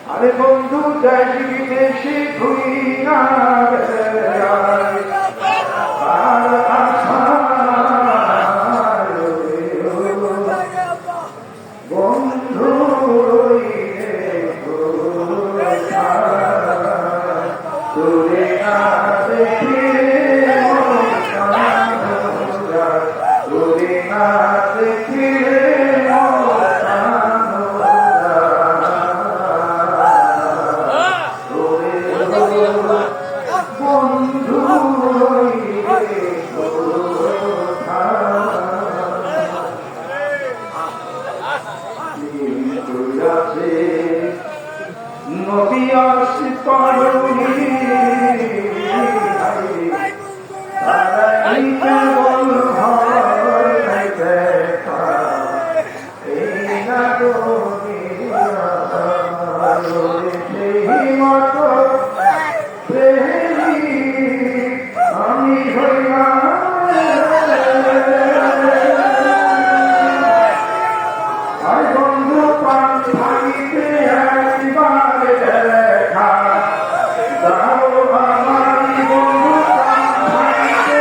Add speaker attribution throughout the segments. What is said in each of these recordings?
Speaker 1: আরে বন্ধু যাই বিদেশে ঘুরি না বন্ধু তোরে না দেখে তোরে না দেখে নবী আসিতরুণী তারাই কেবল হয় দেখা এই নাগরী সেই মতো প্রেমী আমি হইলাম আর বন্ধু প্রাণ ভাঙিতে একবার দেখা দাও আমার বন্ধু প্রাণ ভাঙিতে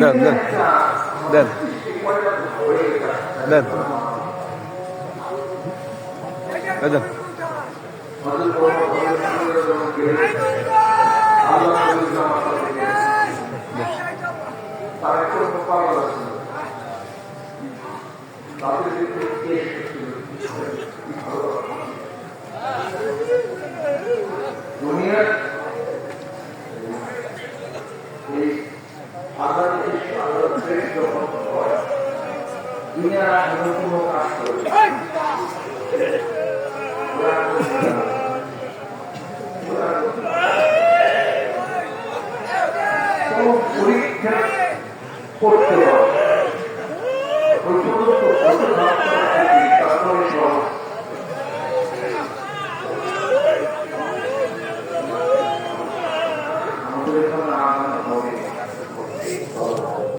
Speaker 2: দেন দেন দেন দেন দেন
Speaker 1: দুনিয়ার দুনিয়ার কোনো কাজ করে পরীক্ষা করতে হবে